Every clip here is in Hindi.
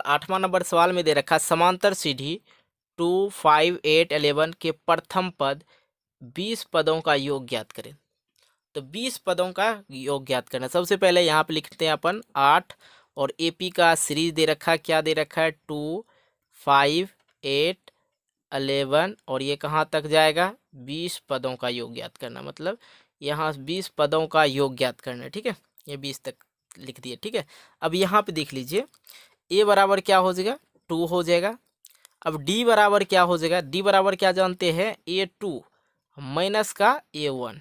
8वां नंबर सवाल में दे रखा है, समांतर सीढ़ी 2, 5, 8, 11 के प्रथम पद 20 पदों का योग ज्ञात करें। तो 20 पदों का योग ज्ञात करना। सबसे पहले यहाँ पे लिखते हैं अपन 8 और एपी का सीरीज दे रखा है, क्या दे रखा है 2, 5, 8, 11 और ये कहाँ तक जाएगा 20 पदों का योग ज्ञात करना। मतलब यहाँ 20 पदों का योग ज्ञात करना है। ठीक है, ये 20 तक लिख दिए। ठीक है, अब यहाँ पे देख लीजिए ए बराबर क्या हो जाएगा 2 हो जाएगा। अब डी बराबर क्या हो जाएगा, डी बराबर क्या जानते हैं A2 माइनस का A1।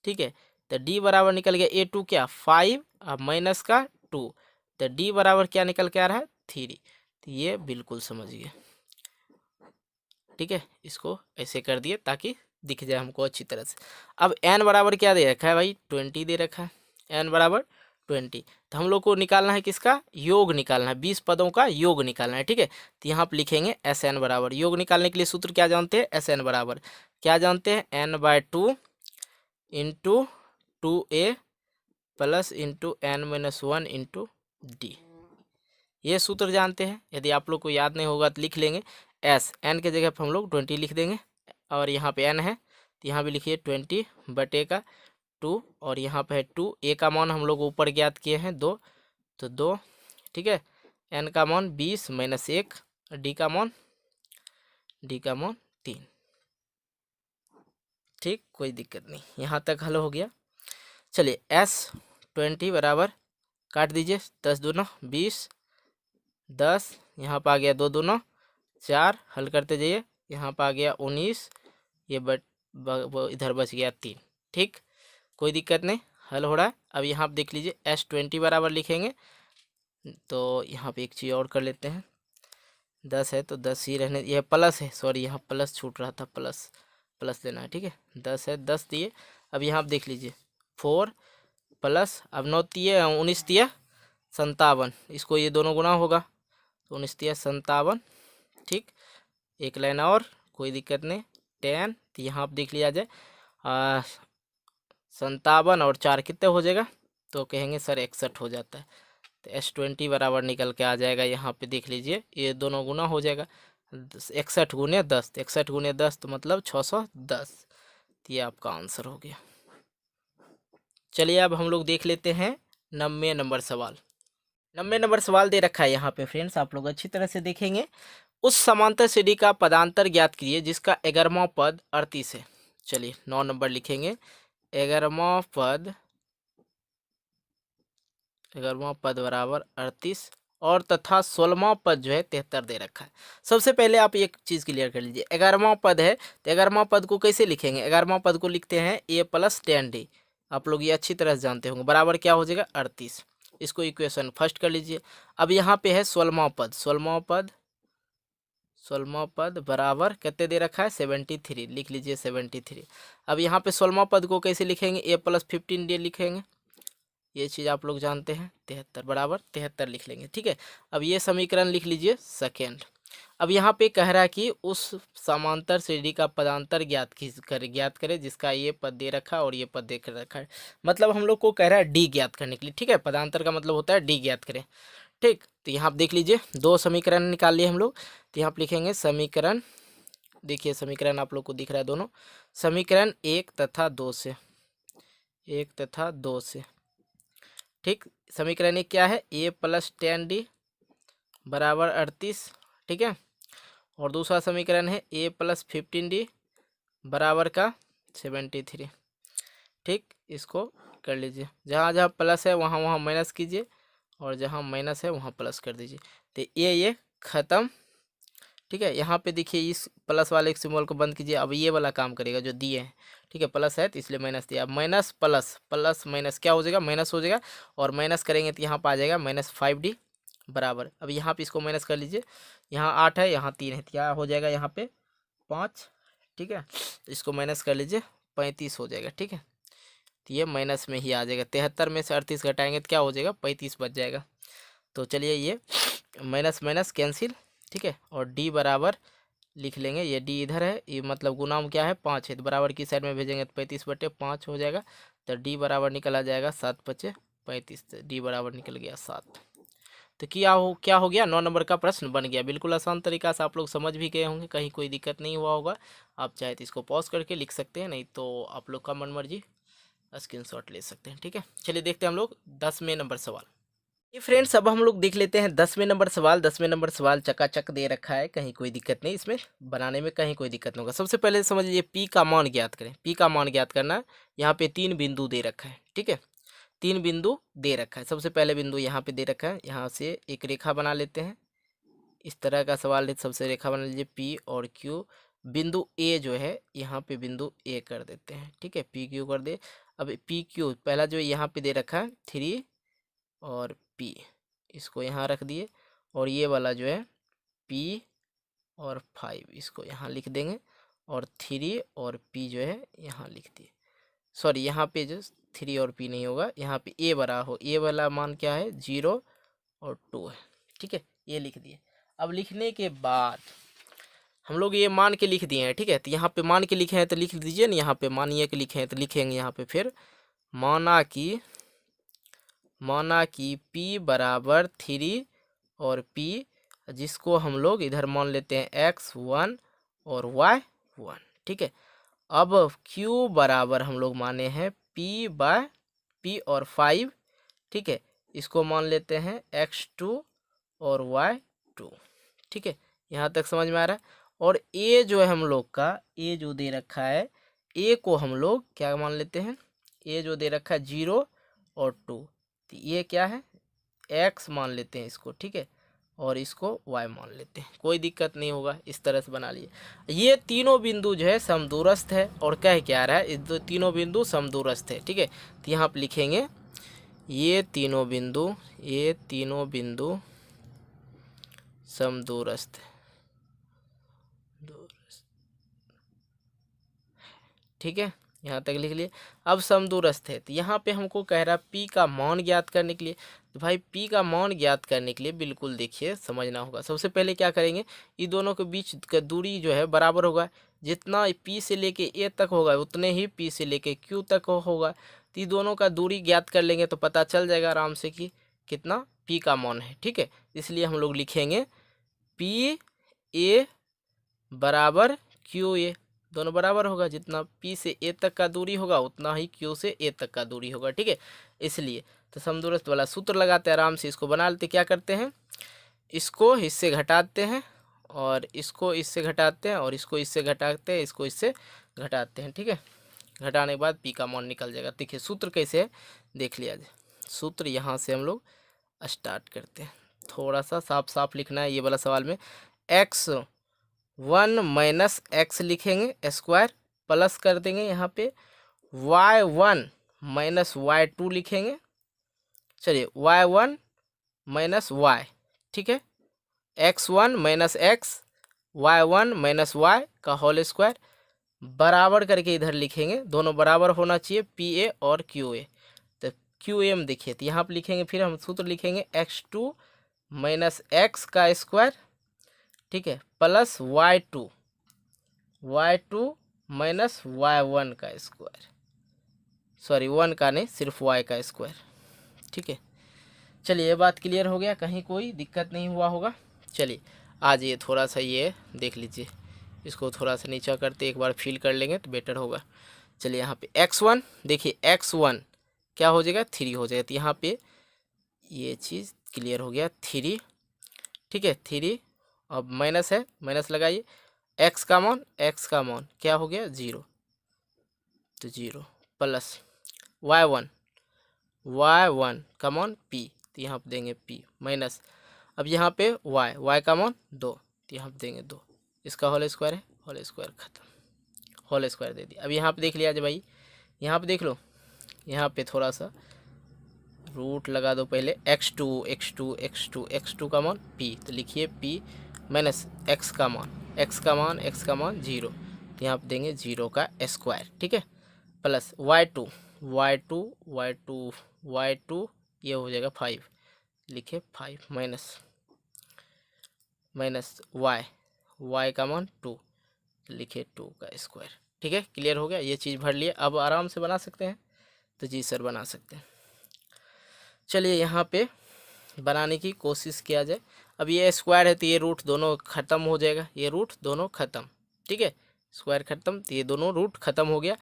ठीक है, तो डी बराबर निकल गया A2 क्या 5 अब माइनस का 2, तो डी बराबर क्या निकल के आ रहा है 3। तो ये बिल्कुल समझिए। ठीक है, इसको ऐसे कर दिए ताकि दिख जाए हमको अच्छी तरह से। अब एन बराबर क्या दे रखा है भाई 20 दे रखा है, एन बराबर 20। तो हम लोग को निकालना है किसका योग निकालना है, 20 पदों का योग निकालना है। ठीक है, तो यहाँ पर लिखेंगे एस एन बराबर, योग निकालने के लिए सूत्र क्या जानते हैं एस एन बराबर क्या जानते हैं n/2 into 2a plus into n-1 into D. ये सूत्र जानते हैं। यदि आप लोग को याद नहीं होगा तो लिख लेंगे, एस एन के जगह पर हम लोग 20 लिख देंगे और यहाँ पे एन है तो यहाँ भी लिखिए 20 बटे का 2 और यहाँ पे है 2। ए का मान हम लोग ऊपर ज्ञात किए हैं 2, तो 2। ठीक है, एन का मान 20 माइनस 1, डी का मान 3। ठीक, कोई दिक्कत नहीं, यहाँ तक हल हो गया। चलिए S20 बराबर काट दीजिए, 10 दूना 20, 10 यहाँ पर आ गया 2 दूना 4, हल करते जाइए, यहाँ पर आ गया 19, ये इधर बच गया 3। ठीक, कोई दिक्कत नहीं, हल हो रहा है। अब यहाँ पर देख लीजिए S20 बराबर लिखेंगे तो यहाँ पे एक चीज़ और कर लेते हैं, 10 है तो 10 ही रहने, यह प्लस है, सॉरी यहाँ प्लस छूट रहा था, प्लस लेना है। ठीक है, 10 है 10 दिए। अब यहाँ आप देख लीजिए 4 प्लस, अब 9 दिए 19 दिया 57, इसको ये दोनों गुना होगा तो 19 दिया 57। ठीक, एक लाइन और, कोई दिक्कत नहीं 10, तो यहाँ आप देख लिया जाए 57 और 4 कितने हो जाएगा, तो कहेंगे सर 61 हो जाता है। तो S20 बराबर निकल के आ जाएगा, यहाँ पे देख लीजिए ये दोनों गुना हो जाएगा 61 गुने 10, 61 गुने 10 तो मतलब 610। तो ये आपका आंसर हो गया। चलिए अब हम लोग देख लेते हैं 90 नंबर सवाल। 90 नंबर सवाल दे रखा है यहाँ पे फ्रेंड्स, आप लोग अच्छी तरह से देखेंगे। उस समांतर सीढ़ी का पदांतर ज्ञात कीजिए जिसका 11वां पद 38 है। चलिए 9 नंबर लिखेंगे, 11वां पद बराबर 38 और तथा 16वां पद जो है 73 दे रखा है। सबसे पहले आप एक चीज़ क्लियर कर लीजिए, 11वां पद है तो 11वां पद को कैसे लिखेंगे, 11वां पद को लिखते हैं a + 10d। आप लोग ये अच्छी तरह से जानते होंगे, बराबर क्या हो जाएगा 38। इसको इक्वेशन फर्स्ट कर लीजिए। अब यहाँ पे है 16वां पद, 16वां पद बराबर कितने दे रखा है 73, लिख लीजिए 73। अब यहाँ पे 16वां पद को कैसे लिखेंगे, a + 15d लिखेंगे, ये चीज़ आप लोग जानते हैं, 73 बराबर 73 लिख लेंगे। ठीक है, अब ये समीकरण लिख लीजिए सेकेंड। अब यहाँ पे कह रहा है कि उस समांतर सीढ़ी का पदांतर ज्ञात करें जिसका ये पद दे रखा है और ये पद दे रखा है। मतलब हम लोग को कह रहा है डी ज्ञात करने के लिए। ठीक है, पदांतर का मतलब होता है डी ज्ञात करें। ठीक, तो यहाँ आप देख लीजिए 2 समीकरण निकाल लिए हम लोग, तो यहाँ आप लिखेंगे समीकरण, देखिए समीकरण आप लोग को दिख रहा है दोनों, समीकरण 1 तथा 2 से, 1 तथा 2 से। ठीक, समीकरण 1 क्या है a + 10d बराबर 38। ठीक है, और दूसरा समीकरण है a + 15d बराबर का 73। ठीक, इसको कर लीजिए, जहाँ जहाँ प्लस है वहाँ वहाँ माइनस कीजिए और जहाँ माइनस है वहाँ प्लस कर दीजिए, तो ये ख़त्म। ठीक है, यहाँ पे देखिए इस प्लस वाले एक सिंबल को बंद कीजिए, अब ये वाला काम करेगा जो दिए हैं। ठीक है, प्लस है तो इसलिए माइनस दिया, अब माइनस प्लस, प्लस माइनस क्या हो जाएगा माइनस हो जाएगा, और माइनस करेंगे तो यहाँ पर आ जाएगा -5d बराबर। अब यहाँ पे इसको माइनस कर लीजिए, यहाँ 8 है यहाँ 3 है तो क्या हो जाएगा यहाँ पे 5। ठीक है, इसको माइनस कर लीजिए 35 हो जाएगा। ठीक है, तो ये माइनस में ही आ जाएगा, 73 में से 38 घटाएंगे तो क्या हो जाएगा 35 बच जाएगा। तो चलिए ये माइनस माइनस कैंसिल। ठीक है, और डी बराबर लिख लेंगे, ये डी इधर है, ये मतलब गुणाम क्या है 5 है, तो बराबर की साइड में भेजेंगे तो 35/5 हो जाएगा। तो डी बराबर निकल आ जाएगा 7 × 5 = 35, तो डी बराबर निकल गया 7। तो क्या हो गया, 9 नंबर का प्रश्न बन गया। बिल्कुल आसान तरीका से आप लोग समझ भी गए होंगे, कहीं कोई दिक्कत नहीं हुआ होगा। आप चाहे तो इसको पॉज करके लिख सकते हैं, नहीं तो आप लोग का मन मर्जी स्क्रीनशॉट ले सकते हैं। ठीक है, चलिए देखते हैं हम लोग 10वें नंबर सवाल। ये फ्रेंड्स, अब हम लोग देख लेते हैं 10वें नंबर सवाल। 10वें नंबर सवाल चकाचक दे रखा है, कहीं कोई दिक्कत नहीं, इसमें बनाने में कहीं कोई दिक्कत नहीं होगा। सबसे पहले समझ लीजिए, पी का मान ज्ञात करें। पी का मान ज्ञात करना है। यहाँ पे 3 बिंदु दे रखा है। ठीक है, 3 बिंदु दे रखा है। सबसे पहले बिंदु यहाँ पे दे रखा है, यहाँ से एक रेखा बना लेते हैं। इस तरह का सवाल है, सबसे रेखा बना लीजिए पी और क्यू। बिंदु ए जो है यहाँ पे बिंदु ए कर देते हैं। ठीक है, पी क्यू कर दे। अब पी क्यू पहला जो यहाँ पे दे रखा है 3 और पी, इसको यहाँ रख दिए। और ये वाला जो है पी और 5, इसको यहाँ लिख देंगे। और 3 और पी जो है यहाँ लिख दिए। सॉरी, यहाँ पे जो 3 और पी नहीं होगा, यहाँ पे ए बड़ा हो। ए वाला मान क्या है, 0 और 2 है। ठीक है, ये लिख दिए। अब लिखने के बाद हम लोग ये मान के लिख दिए हैं। ठीक है, तो यहाँ पे मान के लिखे हैं तो लिख दीजिए ना। यहाँ पे मानिए के लिखे हैं तो लिखेंगे यहाँ पे फिर माना कि P बराबर 3 और P, जिसको हम लोग इधर मान लेते हैं x1 और y1। ठीक है, अब Q बराबर हम लोग माने हैं P और 5। ठीक है, इसको मान लेते हैं x2 और y2। ठीक है, यहाँ तक समझ में आ रहा है। और A जो है हम लोग का, A जो दे रखा है, A को हम लोग क्या मान लेते हैं, A जो दे रखा है 0 और 2, तो ये क्या है, x मान लेते हैं इसको। ठीक है, और इसको y मान लेते हैं, कोई दिक्कत नहीं होगा। इस तरह से बना लिए। ये तीनों बिंदु जो है समदूरस्थ है, और कह क्या रहा है, इस तीनों बिंदु समदूरस्थ है। ठीक है, तो यहाँ पे लिखेंगे ये तीनों बिंदु समदूरस्थ है। ठीक है, यहाँ तक लिख लिए। अब समदूरस्थ है, तो यहाँ पे हमको कह रहा है P का मान ज्ञात करने के लिए। तो भाई P का मान ज्ञात करने के लिए बिल्कुल देखिए समझना होगा। सबसे पहले क्या करेंगे, ये दोनों के बीच का दूरी जो है बराबर होगा। जितना P से लेके A तक होगा उतने ही P से लेके Q तक होगा। तो ये दोनों का दूरी ज्ञात कर लेंगे तो पता चल जाएगा आराम से कि कितना P का मान है। ठीक है, इसलिए हम लोग लिखेंगे PA बराबर QA, दोनों बराबर होगा। जितना P से A तक का दूरी होगा उतना ही Q से A तक का दूरी होगा। ठीक है, इसलिए तो समदूरस्थ वाला सूत्र लगाते हैं, आराम से इसको बना लेते। क्या करते हैं, इसको इससे घटाते हैं, और इसको इससे घटाते हैं, और इसको इससे घटाते हैं, इसको इससे घटाते हैं। ठीक है, घटाने के बाद P का मान निकल जाएगा। देखिए सूत्र कैसे है, देख लिया जाए। सूत्र यहाँ से हम लोग स्टार्ट करते हैं। थोड़ा सा साफ साफ लिखना है ये वाला सवाल में। x1 माइनस एक्स लिखेंगे स्क्वायर, प्लस कर देंगे यहाँ पे y1 माइनस y2 लिखेंगे। चलिए y1 माइनस y। ठीक है, x1 minus x, y1 minus y का होल स्क्वायर, बराबर करके इधर लिखेंगे। दोनों बराबर होना चाहिए, PA और QA। तो QM देखिए, तो यहाँ पर लिखेंगे, फिर हम सूत्र लिखेंगे x2 माइनस एक्स का स्क्वायर। ठीक है, प्लस y2 माइनस y1 का स्क्वायर, सॉरी 1 का नहीं, सिर्फ y का स्क्वायर। ठीक है, चलिए ये बात क्लियर हो गया, कहीं कोई दिक्कत नहीं हुआ होगा। चलिए आज ये थोड़ा सा ये देख लीजिए, इसको थोड़ा सा नीचा करते एक बार फील कर लेंगे तो बेटर होगा। चलिए यहाँ पे x1 देखिए, x1 क्या हो जाएगा, 3 हो जाएगा। तो यहाँ पे ये चीज़ क्लियर हो गया, 3। ठीक है, 3। अब माइनस है, माइनस लगाइए। x का मान क्या हो गया, 0, तो 0 प्लस y1 का मान P, तो यहाँ पे देंगे P माइनस। अब यहाँ पे y का मान 2, तो यहाँ पे देंगे 2। इसका होल स्क्वायर है, होल स्क्वायर खत्म, होल स्क्वायर दे दिया। अब यहाँ पे देख लिया जाए भाई, यहाँ पे देख लो, यहाँ पे थोड़ा सा रूट लगा दो पहले। x2 का मान P, तो लिखिए P माइनस x का मान 0, तो यहाँ पे देंगे 0 का स्क्वायर। ठीक है, प्लस y2 ये हो जाएगा 5, लिखे 5 माइनस y का मान 2, लिखे 2 का स्क्वायर। ठीक है, क्लियर हो गया, ये चीज़ भर लिए। अब आराम से बना सकते हैं, तो जी सर बना सकते हैं। चलिए यहाँ पे बनाने की कोशिश किया जाए। अब ये स्क्वायर है तो ये रूट दोनों ख़त्म हो जाएगा, ये रूट दोनों ख़त्म, ठीक है, स्क्वायर ख़त्म तो ये दोनों रूट ख़त्म हो गया।